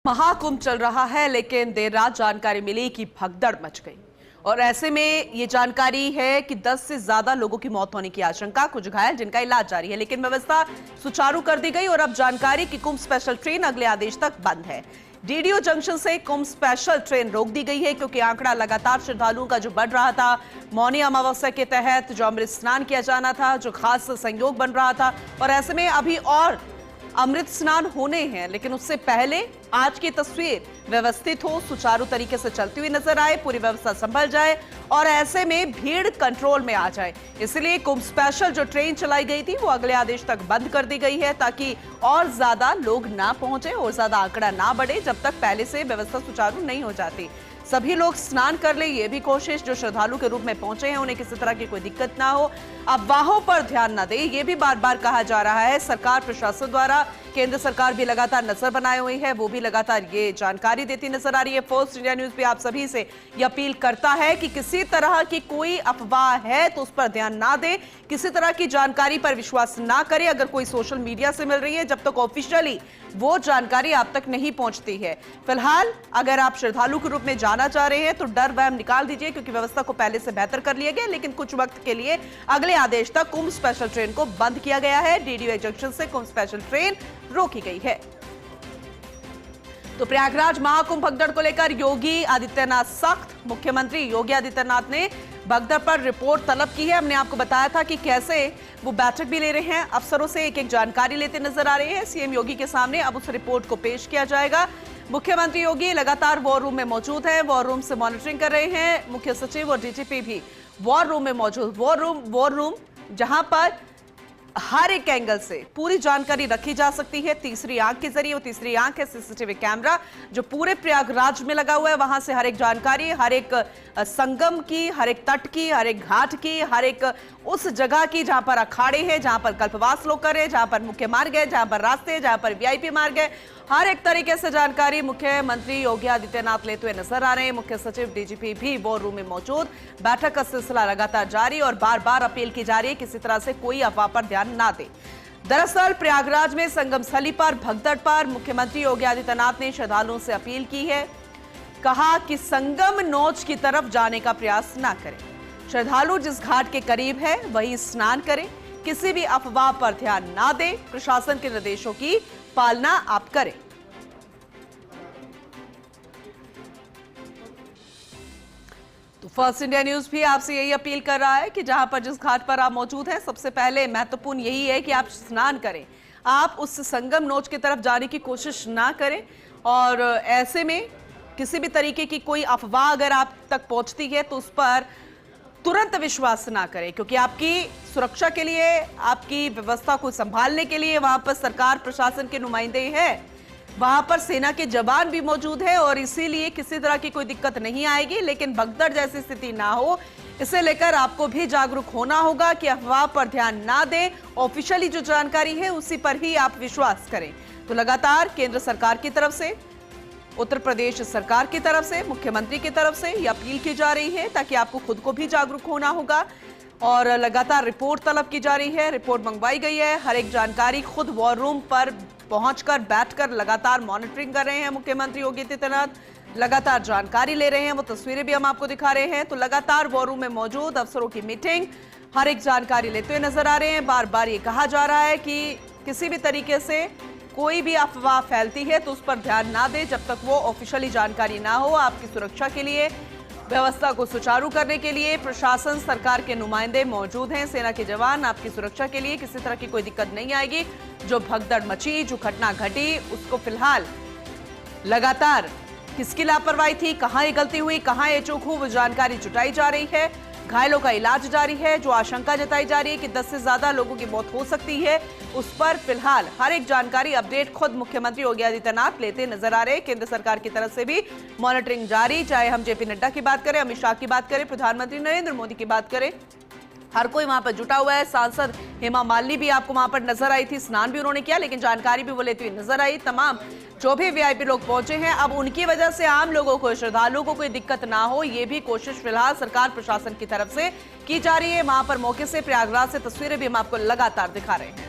महाकुंभ चल रहा है, लेकिन देर रात जानकारी मिली कि भगदड़ मच गई। और ऐसे में ये जानकारी है कि 10 से ज्यादा लोगों की मौत होने की आशंका, कुछ घायल जिनका इलाज जारी है, लेकिन व्यवस्था सुचारू कर दी गई। और अब जानकारी कि कुंभ स्पेशल ट्रेन अगले आदेश तक बंद है। डीडीओ जंक्शन से कुंभ स्पेशल ट्रेन रोक दी गई है, क्योंकि आंकड़ा लगातार श्रद्धालुओं का जो बढ़ रहा था, मौनी अमावस्या के तहत जो अमृत स्नान किया जाना था, जो खास संयोग बन रहा था, और ऐसे में अभी और अमृत स्नान होने हैं, लेकिन उससे पहले आज की तस्वीर व्यवस्थित हो, सुचारू तरीके से चलती हुई नजर आए, पूरी व्यवस्था संभल जाए और ऐसे में भीड़ कंट्रोल में आ जाए। इसलिए कुंभ स्पेशल जो ट्रेन चलाई गई थी वो अगले आदेश तक बंद कर दी गई है, ताकि और ज्यादा लोग ना पहुंचे और ज्यादा आंकड़ा ना बढ़े, जब तक पहले से व्यवस्था सुचारू नहीं हो जाती। सभी लोग स्नान कर ले, ये भी कोशिश, जो श्रद्धालु के रूप में पहुंचे हैं उन्हें किसी तरह की कोई दिक्कत ना हो, अफवाहों पर ध्यान न दे, ये भी बार बार कहा जा रहा है। सरकार प्रशासन द्वारा, केंद्र सरकार भी लगातार नजर बनाए हुई है, वो भी लगातार ये जानकारी देती नजर आ रही है। फर्स्ट इंडिया न्यूज भी आप सभी से ये अपील करता है कि किसी तरह की कोई अफवाह है तो उस पर ध्यान ना दे, किसी तरह की जानकारी पर विश्वास ना करें। अगर कोई सोशल मीडिया से मिल रही है, जब तक ऑफिशियली वो जानकारी आप तक नहीं पहुंचती है। फिलहाल अगर आप श्रद्धालु के रूप में जाना चाह रहे हैं तो डर वहम निकाल दीजिए, क्योंकि व्यवस्था को पहले से बेहतर कर लिया गया, लेकिन कुछ वक्त के लिए अगले आदेश तक कुंभ स्पेशल ट्रेन को बंद किया गया है। डीडीओ जंक्शन से कुंभ स्पेशल ट्रेन रोकी गई है। तो प्रयागराज महाकुंभ भगदड़ को लेकर योगी आदित्यनाथ सख्त। मुख्यमंत्री योगी आदित्यनाथ ने भगदड़ पर रिपोर्ट तलब की है। हमने आपको बताया था कि कैसे वो बैठक भी ले रहे हैं, अफसरों से एक एक जानकारी लेते नजर आ रहे हैं। सीएम योगी के सामने अब उस रिपोर्ट को पेश किया जाएगा। मुख्यमंत्री योगी लगातार वॉर रूम में मौजूद है, वॉर रूम से मॉनिटरिंग कर रहे हैं। मुख्य सचिव और डीजीपी भी वॉर रूम में मौजूद। वॉर रूम जहां पर हर एक एंगल से पूरी जानकारी रखी जा सकती है, तीसरी आंख के जरिए। वो तीसरी आंख है सीसीटीवी कैमरा, जो पूरे प्रयागराज में लगा हुआ है। वहां से हर एक जानकारी, हर एक संगम की, हर एक तट की, हर एक घाट की, हर एक उस जगह की जहां पर अखाड़े हैं, जहां पर कल्पवास लोग कर रहे हैं, जहां पर मुख्य मार्ग है, जहां पर रास्ते, जहां पर वीआईपी मार्ग है, हर एक तरीके से जानकारी मुख्यमंत्री योगी आदित्यनाथ लेते हुए नजर आ रहे हैं। मुख्य सचिव डीजीपी भी वॉर रूम में मौजूद। बैठक का सिलसिला लगातार जारी और बार बार अपील की जा रही है, किसी तरह से कोई अफवाह पर ध्यान ना दे। दरअसल प्रयागराज में संगम स्थली पर भगदड़ पर मुख्यमंत्री योगी आदित्यनाथ ने श्रद्धालुओं से अपील की है। कहा कि संगम नोच की तरफ जाने का प्रयास ना करें। श्रद्धालु जिस घाट के करीब है वही स्नान करें, किसी भी अफवाह पर ध्यान ना दें। प्रशासन के निर्देशों की पालना आप करें। तो फर्स्ट इंडिया न्यूज भी आपसे यही अपील कर रहा है कि जहां पर जिस घाट पर आप मौजूद हैं, सबसे पहले महत्वपूर्ण यही है कि आप स्नान करें, आप उस संगम नोच की तरफ जाने की कोशिश ना करें। और ऐसे में किसी भी तरीके की कोई अफवाह अगर आप तक पहुंचती है तो उस पर तुरंत विश्वास ना करें, क्योंकि आपकी सुरक्षा के लिए, आपकी व्यवस्था को संभालने के लिए वहां पर सरकार प्रशासन के नुमाइंदे हैं, वहां पर सेना के जवान भी मौजूद है, और इसीलिए किसी तरह की कोई दिक्कत नहीं आएगी। लेकिन भगदड़ जैसी स्थिति ना हो, इसे लेकर आपको भी जागरूक होना होगा कि अफवाह पर ध्यान ना दें, ऑफिशियली जो जानकारी है उसी पर ही आप विश्वास करें। तो लगातार केंद्र सरकार की तरफ से, उत्तर प्रदेश सरकार की तरफ से, मुख्यमंत्री की तरफ से यह अपील की जा रही है, ताकि आपको खुद को भी जागरूक होना होगा। और लगातार रिपोर्ट तलब की जा रही है, रिपोर्ट मंगवाई गई है। हर एक जानकारी खुद वॉर रूम पर पहुंचकर, बैठकर लगातार मॉनिटरिंग कर रहे हैं मुख्यमंत्री योगी आदित्यनाथ, लगातार जानकारी ले रहे हैं। वो तस्वीरें भी हम आपको दिखा रहे हैं। तो लगातार वॉर रूम में मौजूद अफसरों की मीटिंग, हर एक जानकारी लेते हुए नजर आ रहे हैं। बार बार ये कहा जा रहा है कि किसी भी तरीके से कोई भी अफवाह फैलती है तो उस पर ध्यान ना दे, जब तक वो ऑफिशियली जानकारी ना हो। आपकी सुरक्षा के लिए, व्यवस्था को सुचारू करने के लिए प्रशासन, सरकार के नुमाइंदे मौजूद हैं, सेना के जवान। आपकी सुरक्षा के लिए किसी तरह की कोई दिक्कत नहीं आएगी। जो भगदड़ मची, जो घटना घटी, उसको फिलहाल लगातार किसकी लापरवाही थी, कहां ये गलती हुई, कहां ये चूक हुई, वो जानकारी जुटाई जा रही है। घायलों का इलाज जारी है। जो आशंका जताई जा रही है कि 10 से ज्यादा लोगों की मौत हो सकती है, उस पर फिलहाल हर एक जानकारी, अपडेट खुद मुख्यमंत्री योगी आदित्यनाथ लेते नजर आ रहे हैं। केंद्र सरकार की तरफ से भी मॉनिटरिंग जारी, चाहे हम जेपी नड्डा की बात करें, अमित शाह की बात करें, प्रधानमंत्री नरेंद्र मोदी की बात करें, हर कोई वहां पर जुटा हुआ है। सांसद हेमा मालिनी भी आपको वहां पर नजर आई थी, स्नान भी उन्होंने किया, लेकिन जानकारी भी वो लेती हुई नजर आई। तमाम जो भी वीआईपी लोग पहुंचे हैं, अब उनकी वजह से आम लोगों को, श्रद्धालुओं को कोई दिक्कत ना हो, ये भी कोशिश फिलहाल सरकार प्रशासन की तरफ से की जा रही है। वहां पर मौके से, प्रयागराज से तस्वीरें भी हम आपको लगातार दिखा रहे हैं।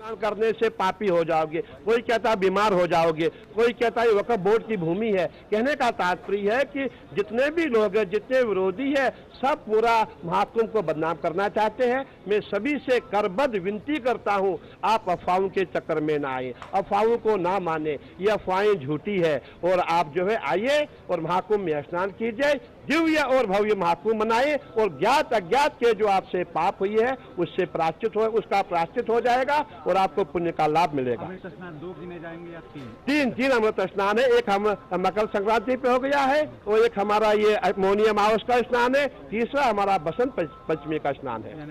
स्नान करने से पापी हो जाओगे, कोई कहता है बीमार हो जाओगे, कोई कहता है वक्फ बोर्ड की भूमि है। कहने का तात्पर्य है कि जितने भी लोग हैं, जितने विरोधी है, सब पूरा महाकुंभ को बदनाम करना चाहते हैं। मैं सभी से करबद्ध विनती करता हूं, आप अफवाहों के चक्कर में ना आए, अफवाहों को ना माने, ये अफवाहें झूठी है। और आप जो है आइए और महाकुंभ में स्नान कीजिए, दिव्य और भव्य महाकुंभ मनाए और ज्ञात अज्ञात के जो आपसे पाप हुई है उससे प्रायश्चित हो, उसका प्रायश्चित हो जाएगा और आपको पुण्य का लाभ मिलेगा। अमृत स्नान 2 गिने जाएंगे या 3? तीन अमृत स्नान है। एक हम मकर संक्रांति पे हो गया है और एक हमारा ये मौनी अमावस का स्नान है, तीसरा हमारा बसंत पंचमी का स्नान है।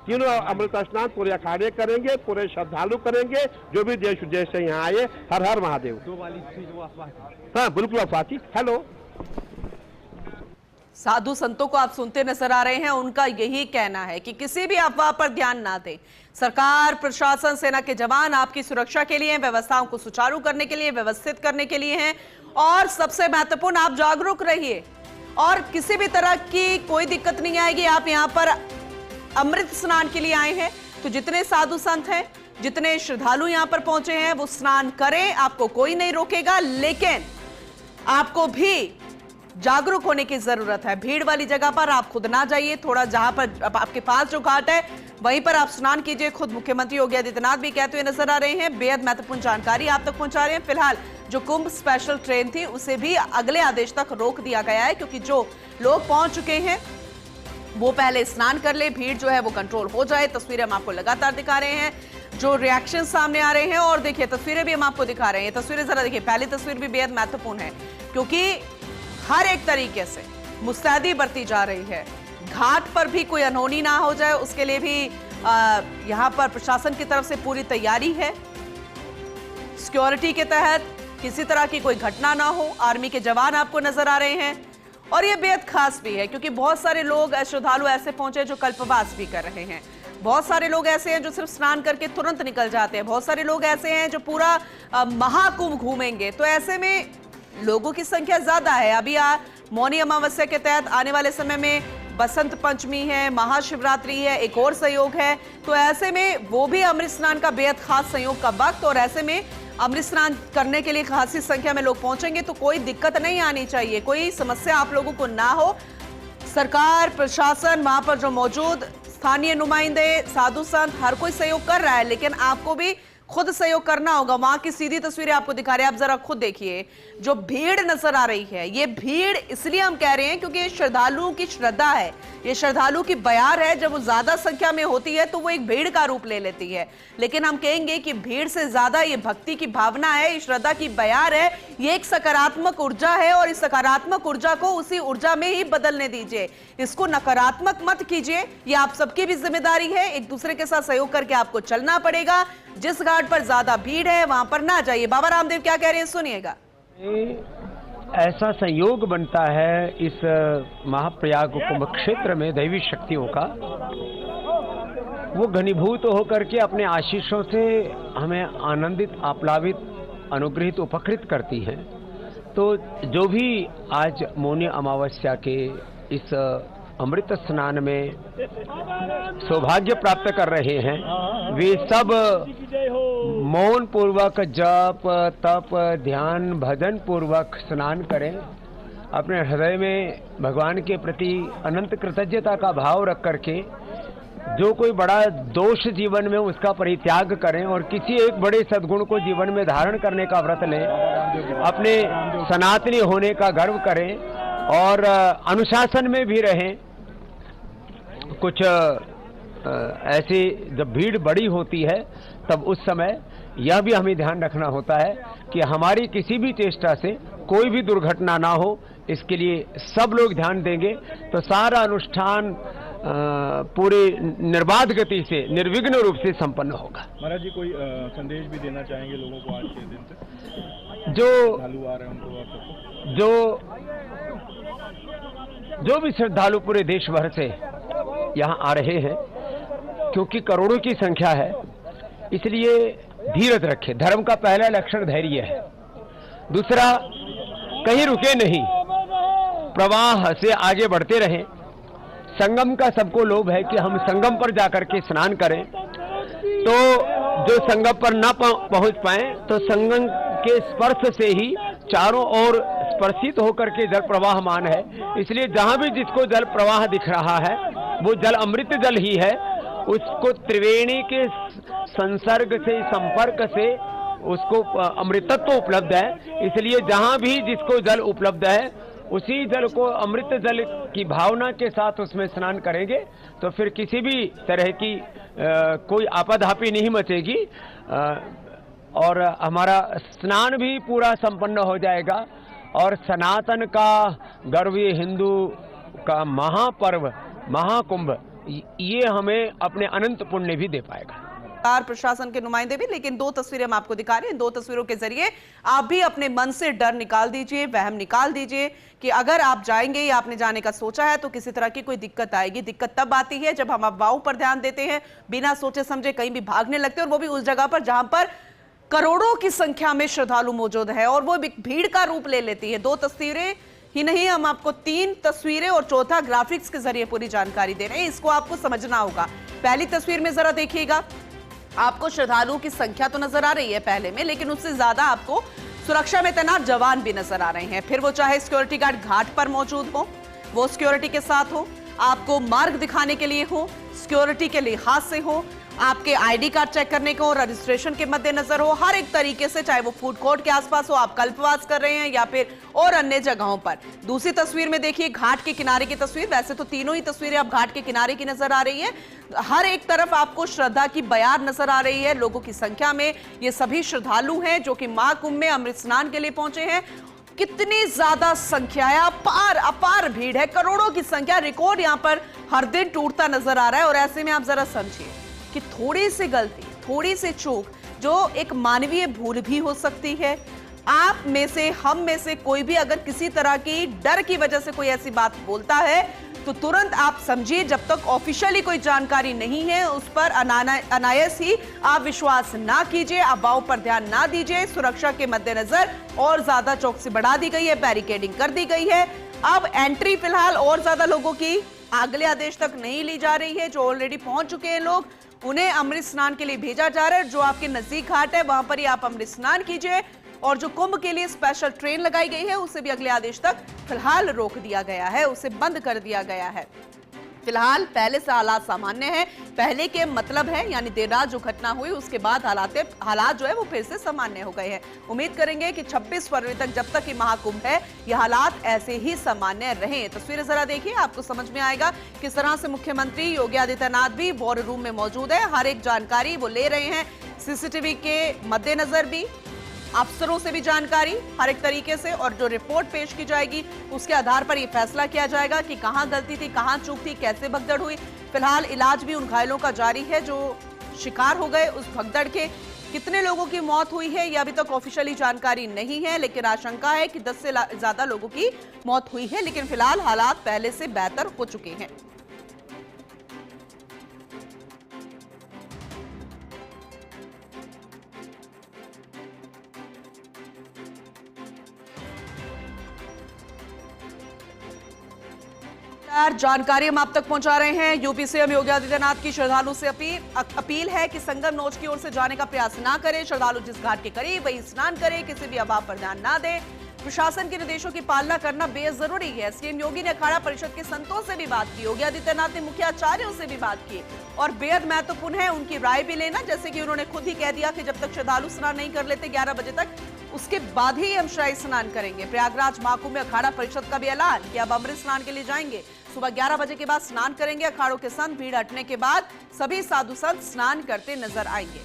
तीनों अमृत स्नान पूरे अखाड़े करेंगे, पूरे श्रद्धालु करेंगे, जो भी देश विदेश से यहाँ आए। हर हर महादेव। 2 वाली चीज वो अफवाह थी। हाँ बिल्कुल अफवाह थी। हेलो, साधु संतों को आप सुनते नजर आ रहे हैं, उनका यही कहना है कि किसी भी अफवाह पर ध्यान ना दें। सरकार, प्रशासन, सेना के जवान आपकी सुरक्षा के लिए, व्यवस्थाओं को सुचारू करने के लिए, व्यवस्थित करने के लिए हैं। और सबसे महत्वपूर्ण, आप जागरूक रहिए और किसी भी तरह की कोई दिक्कत नहीं आएगी। आप यहाँ पर अमृत स्नान के लिए आए हैं तो जितने साधु संत हैं, जितने श्रद्धालु यहाँ पर पहुंचे हैं, वो स्नान करें, आपको कोई नहीं रोकेगा। लेकिन आपको भी जागरूक होने की जरूरत है। भीड़ वाली जगह पर आप खुद ना जाइए, थोड़ा जहां पर आपके पास जो घाट है वहीं पर आप स्नान कीजिए। खुद मुख्यमंत्री योगी आदित्यनाथ भी कहते हुए नजर आ रहे हैं। बेहद महत्वपूर्ण जानकारी आप तक पहुंचा रहे हैं। फिलहाल जो कुंभ स्पेशल ट्रेन थी उसे भी अगले आदेश तक रोक दिया गया है, क्योंकि जो लोग पहुंच चुके हैं वो पहले स्नान कर ले, भीड़ जो है वो कंट्रोल हो जाए। तस्वीरें हम आपको लगातार दिखा रहे हैं, जो रिएक्शन सामने आ रहे हैं। और देखिए तस्वीरें भी हम आपको दिखा रहे हैं। तस्वीरें जरा देखिए, पहली तस्वीर भी बेहद महत्वपूर्ण है क्योंकि हर एक तरीके से मुस्तैदी बरती जा रही है। घाट पर भी कोई अनहोनी ना हो जाए, उसके लिए भी यहां पर प्रशासन की तरफ से पूरी तैयारी है। सिक्योरिटी के तहत किसी तरह की कोई घटना ना हो। आर्मी के जवान आपको नजर आ रहे हैं। और यह बेहद खास भी है क्योंकि बहुत सारे लोग, श्रद्धालु ऐसे पहुंचे जो कल्पवास भी कर रहे हैं। बहुत सारे लोग ऐसे हैं जो सिर्फ स्नान करके तुरंत निकल जाते हैं। बहुत सारे लोग ऐसे हैं जो पूरा महाकुंभ घूमेंगे। तो ऐसे में लोगों की संख्या ज्यादा है। अभी मौनी अमावस्या के तहत आने वाले समय में बसंत पंचमी है, महाशिवरात्रि है, एक और संयोग है। तो ऐसे में वो भी अमृत स्नान का बेहद खास संयोग का वक्त, और ऐसे में अमृत स्नान करने के लिए खासी संख्या में लोग पहुंचेंगे। तो कोई दिक्कत नहीं आनी चाहिए, कोई समस्या आप लोगों को ना हो। सरकार, प्रशासन, वहां पर जो मौजूद स्थानीय नुमाइंदे, साधु संत, हर कोई सहयोग कर रहा है, लेकिन आपको भी खुद सहयोग करना होगा। वहां की सीधी तस्वीरें आपको दिखा रहे हैं, आप जरा खुद देखिए। जो भीड़ नजर आ रही है, ये भीड़ इसलिए हम कह रहे हैं क्योंकि ये श्रद्धालुओं की श्रद्धा है, ये श्रद्धालु की बयार है। जब वो ज्यादा संख्या में होती है तो वो एक भीड़ का रूप ले लेती है, लेकिन हम कहेंगे कि भीड़ से ज्यादा ये भक्ति की भावना है, ये श्रद्धा की बयार है, ये एक सकारात्मक ऊर्जा है। और इस सकारात्मक ऊर्जा को उसी ऊर्जा में ही बदलने दीजिए, इसको नकारात्मक मत कीजिए। ये आप सबकी भी जिम्मेदारी है, एक दूसरे के साथ सहयोग करके आपको चलना पड़ेगा। जिस घाट पर ज्यादा भीड़ है वहां पर ना जाइए। बाबा रामदेव क्या कह रहे हैं, सुनिएगा। ऐसा संयोग बनता है इस महाप्रयाग कुंभ क्षेत्र में दैवी शक्तियों का, वो घनीभूत होकर के अपने आशीषों से हमें आनंदित, आप्लावित, अनुग्रहित, उपकृत करती हैं। तो जो भी आज मौनी अमावस्या के इस अमृत स्नान में सौभाग्य प्राप्त कर रहे हैं, वे सब मौन पूर्वक जप, तप, ध्यान, भजन पूर्वक स्नान करें। अपने हृदय में भगवान के प्रति अनंत कृतज्ञता का भाव रख करके जो कोई बड़ा दोष जीवन में उसका परित्याग करें और किसी एक बड़े सद्गुण को जीवन में धारण करने का व्रत लें। अपने सनातनी होने का गर्व करें और अनुशासन में भी रहें। कुछ ऐसी जब भीड़ बड़ी होती है तब उस समय यह भी हमें ध्यान रखना होता है कि हमारी किसी भी चेष्टा से कोई भी दुर्घटना ना हो। इसके लिए सब लोग ध्यान देंगे तो सारा अनुष्ठान पूरी निर्बाध गति से, निर्विघ्न रूप से संपन्न होगा। महाराज जी, कोई संदेश भी देना चाहेंगे लोगों को आज के दिन से जो श्रद्धालु आ रहे हैं उनको? जो भी श्रद्धालु पूरे देश भर से यहाँ आ रहे हैं, क्योंकि करोड़ों की संख्या है, इसलिए धीरज रखें। धर्म का पहला लक्षण धैर्य है। दूसरा, कहीं रुके नहीं, प्रवाह से आगे बढ़ते रहें। संगम का सबको लोभ है कि हम संगम पर जाकर के स्नान करें। तो जो संगम पर न पहुंच पाए तो संगम के स्पर्श से ही चारों ओर स्पर्शित होकर के जल प्रवाहमान है। इसलिए जहां भी जिसको जल प्रवाह दिख रहा है वो जल अमृत जल ही है। उसको त्रिवेणी के संसर्ग से, संपर्क से उसको अमृतत्व उपलब्ध है। इसलिए जहां भी जिसको जल उपलब्ध है उसी जल को अमृत जल की भावना के साथ उसमें स्नान करेंगे तो फिर किसी भी तरह की कोई आपाधापी नहीं मचेगी और हमारा स्नान भी पूरा संपन्न हो जाएगा और सनातन का गर्व, ये हिंदू का महापर्व, महाकुंभ, ये हमें अपने अनंत पुण्य भी दे पाएगा। प्रशासन के नुमाइंदे भी, लेकिन दो तस्वीरें हम आपको दिखा रहे हैं। दो तस्वीरों के जरिए आप भी अपने मन से डर निकाल दीजिए, वहम निकाल दीजिए कि अगर आप जाएंगे या आपने जाने का सोचा है तो किसी तरह की कोई दिक्कत आएगी। दिक्कत तब आती है जब हम अफवाहों पर ध्यान देते हैं, बिना सोचे समझे कहीं भी भागने लगते हैं, और वो भी उस जगह पर जहां पर करोड़ों की संख्या में श्रद्धालु मौजूद है और वो भीड़ का रूप ले लेती है। दो तस्वीरें ही नहीं, हम आपको 3 तस्वीरें और चौथा ग्राफिक्स के जरिए पूरी जानकारी दे रहे हैं। इसको आपको समझना होगा। पहली तस्वीर में जरा देखिएगा, आपको श्रद्धालुओं की संख्या तो नजर आ रही है पहले में, लेकिन उससे ज्यादा आपको सुरक्षा में तैनात जवान भी नजर आ रहे हैं। फिर वो चाहे सिक्योरिटी गार्ड घाट पर मौजूद हो, वो सिक्योरिटी के साथ हो, आपको मार्ग दिखाने के लिए हो, सिक्योरिटी के लिहाज से हो, आपके आईडी कार्ड चेक करने को, रजिस्ट्रेशन के मद्देनजर हो, हर एक तरीके से, चाहे वो फूड कोर्ट के आसपास हो, आप कल्पवास कर रहे हैं या फिर और अन्य जगहों पर। दूसरी तस्वीर में देखिए घाट के किनारे की तस्वीर। वैसे तो तीनों ही तस्वीरें अब घाट के किनारे की नजर आ रही है। हर एक तरफ आपको श्रद्धा की बयार नजर आ रही है। लोगों की संख्या में ये सभी श्रद्धालु हैं जो कि महाकुंभ में अमृत स्नान के लिए पहुंचे हैं। कितनी ज्यादा संख्या है, अपार भीड़ है, करोड़ों की संख्या, रिकॉर्ड यहां पर हर दिन टूटता नजर आ रहा है। और ऐसे में आप जरा समझिए कि थोड़ी सी गलती, थोड़ी सी चूक, जो एक मानवीय भूल भी हो सकती है, आप में से, हम में से कोई भी अगर किसी तरह की डर की वजह से कोई ऐसी बात बोलता है तो तुरंत आप समझिए, जब तक ऑफिशियली कोई जानकारी नहीं है उस पर अनायास ही आप विश्वास ना कीजिए, अफवाहों पर ध्यान ना दीजिए। सुरक्षा के मद्देनजर और ज्यादा चौकसी बढ़ा दी गई है, बैरिकेडिंग कर दी गई है। अब एंट्री फिलहाल और ज्यादा लोगों की अगले आदेश तक नहीं ली जा रही है। जो ऑलरेडी पहुंच चुके हैं लोग, उन्हें अमृत स्नान के लिए भेजा जा रहा है। जो आपके नजदीक घाट है वहां पर ही आप अमृत स्नान कीजिए, और जो कुंभ के लिए स्पेशल ट्रेन लगाई गई है उसे भी अगले आदेश तक फिलहाल रोक दिया गया है, उसे बंद कर दिया गया है। फिलहाल पहले से हालात सामान्य है। पहले के मतलब है, यानी देर रात जो घटना हुई उसके बाद हालात जो है वो फिर से सामान्य हो गए हैं। उम्मीद करेंगे कि 26 फरवरी तक, जब तक ये महाकुंभ है, ये हालात ऐसे ही सामान्य रहें। तस्वीरें जरा देखिए, आपको समझ में आएगा किस तरह से मुख्यमंत्री योगी आदित्यनाथ भी वॉर रूम में मौजूद है। हर एक जानकारी वो ले रहे हैं, सीसीटीवी के मद्देनजर भी, अफसरों से भी जानकारी हर एक तरीके से, और जो रिपोर्ट पेश की जाएगी उसके आधार पर यह फैसला किया जाएगा कि कहां गलती थी, कहां चूक थी, कैसे भगदड़ हुई। फिलहाल इलाज भी उन घायलों का जारी है जो शिकार हो गए उस भगदड़ के। कितने लोगों की मौत हुई है यह अभी तक ऑफिशियली जानकारी नहीं है, लेकिन आशंका है कि 10 से ज्यादा लोगों की मौत हुई है। लेकिन फिलहाल हालात पहले से बेहतर हो चुके हैं। जानकारी हम आप तक पहुंचा रहे हैं। यूपी सीएम योगी आदित्यनाथ की श्रद्धालु से अपील है कि संगम नोच की ओर से जाने का प्रयास ना करें। श्रद्धालु जिस घाट के करीब वही स्नान करें, किसी भी अभाव पर ध्यान ना दें। प्रशासन के निर्देशों की पालना करना बेहद जरूरी है। सीएम योगी ने अखाड़ा परिषद के संतों से भी बात की, योगी आदित्यनाथ ने मुख्य आचार्यों से भी बात की, और बेहद महत्वपूर्ण है उनकी राय भी लेना। जैसे कि उन्होंने खुद ही कह दिया कि जब तक श्रद्धालु स्नान नहीं कर लेते 11 बजे तक, उसके बाद ही हम शाही स्नान करेंगे। प्रयागराज महाकुंभ में अखाड़ा परिषद का भी ऐलान कि अब अमृत स्नान के लिए जाएंगे। सुबह 11 बजे के बाद स्नान करेंगे। अखाड़ों के संत, भीड़ हटने के बाद सभी साधु संत स्नान करते नजर आएंगे।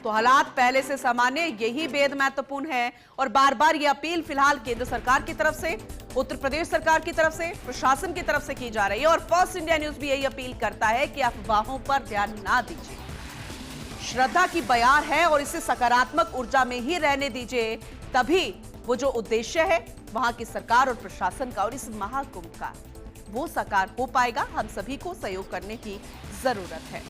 तो हालात पहले से सामान्य, यही बेहद महत्वपूर्ण है। और बार बार ये अपील फिलहाल केंद्र सरकार की तरफ से, उत्तर प्रदेश सरकार की तरफ से, प्रशासन की तरफ से की जा रही है। और फर्स्ट इंडिया न्यूज भी यही अपील करता है कि अफवाहों पर ध्यान ना दीजिए। श्रद्धा की बयार है और इसे सकारात्मक ऊर्जा में ही रहने दीजिए, तभी वो जो उद्देश्य है वहां की सरकार और प्रशासन का और इस महाकुंभ का, वो साकार हो पाएगा। हम सभी को सहयोग करने की जरूरत है।